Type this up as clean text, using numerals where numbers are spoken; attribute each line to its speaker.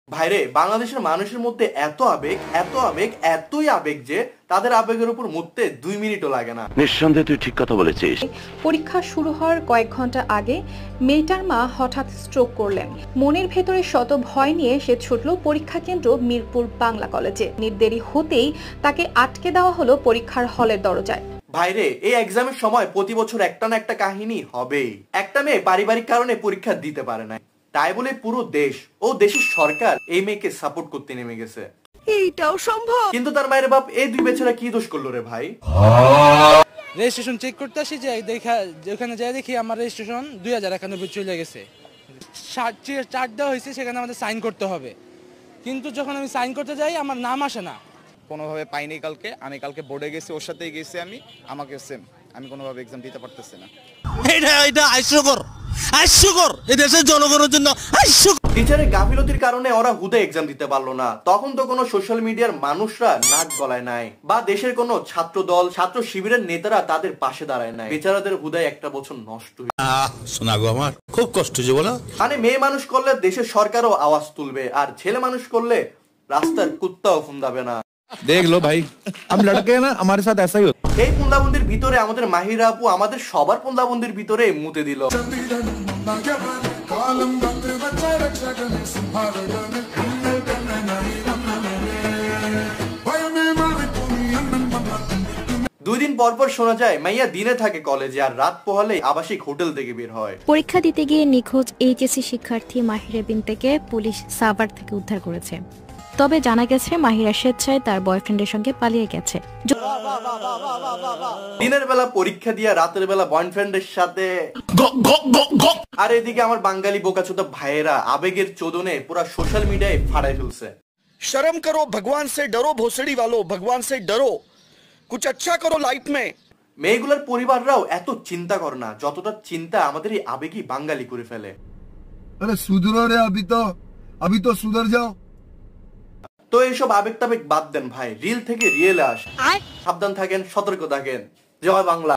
Speaker 1: ভাইরে, বাংলাদেশের মানুষের মধ্যে এত আবেগ, এত আবেগ, এতই আবেগ যে তাদের আবেগের উপর মুততে 2 মিনিটও লাগে না।
Speaker 2: নিঃসন্দেহে তুই ঠিক কথা বলেছিস।
Speaker 3: পরীক্ষা শুরু হওয়ার কয়েক ঘন্টা আগে মেয়েটার মা হঠাৎ স্ট্রোক করলেন। মনের ভেতরে শত ভয় নিয়ে সে ছুটল পরীক্ষা কেন্দ্র মিরপুর বাংলা কলেজে। দেরি হতেই তাকে আটকে দেওয়া হলো পরীক্ষার হলের দরজায়।
Speaker 1: ভাইরে, এই এক্সামের সময় প্রতি বছর একটা না একটা কাহিনী হবেই। একটা মেয়ে পারিবারিক কারণে পরীক্ষা দিতে পারে না, তাই বলে পুরো দেশ ও দেশের সরকার এই মেয়েকে সাপোর্ট করতে নেমে গেছে।
Speaker 4: এইটাও সম্ভব?
Speaker 1: কিন্তু তার মায়ের বাপ এই দুই বেচারা কি দোষ করলো রে ভাই?
Speaker 5: রেজিস্ট্রেশন চেক করতে আসি, যে ওখানে যাই দেখি আমার রেজিস্ট্রেশন 2091 চলে গেছে। চার্ট দেওয়া হয়েছে, সেখানে আমাদের সাইন করতে হবে, কিন্তু যখন আমি সাইন করতে যাই আমার নাম আসে না।
Speaker 6: কোনোভাবে পাইনি। আমি কালকে বোর্ডে গেছি, ওর সাথেই গেছি আমাকে সেম, আমি কোনোভাবে এক্সাম দিতে পারতেছি না।
Speaker 7: এটা হাস্যকর, এই দেশের জনগণের জন্য হাস্যকর।
Speaker 1: টিচারের গাফিলতির কারণে ওরা হুদে এক্সাম দিতে পারলো না। তখন তো কোনো সোশ্যাল মিডিয়ার মানুষরা নাক গলায় নাই, বা দেশের কোনো ছাত্র দল, ছাত্র শিবিরের নেতারা তাদের পাশে দাঁড়ায় নাই। বেচারাদের হুদায় একটা বছর নষ্ট হয়ে।
Speaker 7: শোনা গো, আমার খুব কষ্ট যে বলো।
Speaker 1: মানে মেয়ে মানুষ করলে দেশের সরকারও আওয়াজ তুলবে, আর ছেলে মানুষ করলে রাস্তার কুত্তাও ফুন্দাবে না।
Speaker 8: देख लो भाई, हम लड़के हैं ना, हमारे साथ ऐसा ही होता है।
Speaker 1: এই পুন্দাবন্দির ভিতরে আমাদের মাহিরা আপু আমাদের সবার পুন্দাবন্দির ভিতরে মুতে দিল। দুই দিন পর পর শোনা যায় মাইয়া দিনে থাকে কলেজে, আর রাত পোহালে আবাসিক হোটেল থেকে বের হয়।
Speaker 9: পরীক্ষা দিতে গিয়ে নিখোঁজ এইচএসসি শিক্ষার্থী মাহিরা বিনতেকে পুলিশ সাভার থেকে উদ্ধার করেছে। তবে জানা গেছে মাহিরা স্বেচ্ছায় তার বয়ফ্রেন্ডের সঙ্গে পালিয়ে গেছে।
Speaker 1: দিনের বেলা পরীক্ষা দিয়া রাতের বেলা বয়ফ্রেন্ডের সাথে। আর এদিকে আমার বাঙালি বোকাচোদা ভাইয়েরা আবেগের চোদনে পুরা সোশ্যাল মিডিয়ায় ফাড়াই ফেলছে।
Speaker 6: शर्म करो, भगवान से डरो, भोसड़ी वालों, भगवान से डरो, कुछ अच्छा करो लाइफ में।
Speaker 1: মেয়েগুলোর পরিবাররাও এত চিন্তা করে না যতটা চিন্তা আমাদের এই আবেগী বাঙালি করে ফেলে।
Speaker 8: अरे सुधरो रे, अभी तो सुधर जाओ।
Speaker 1: তো এইসব আবেগ টাবেগ বাদ দেন ভাই, রিল থেকে রিয়েলে আসেন। সাবধান থাকেন, সতর্ক থাকেন। জয় বাংলা।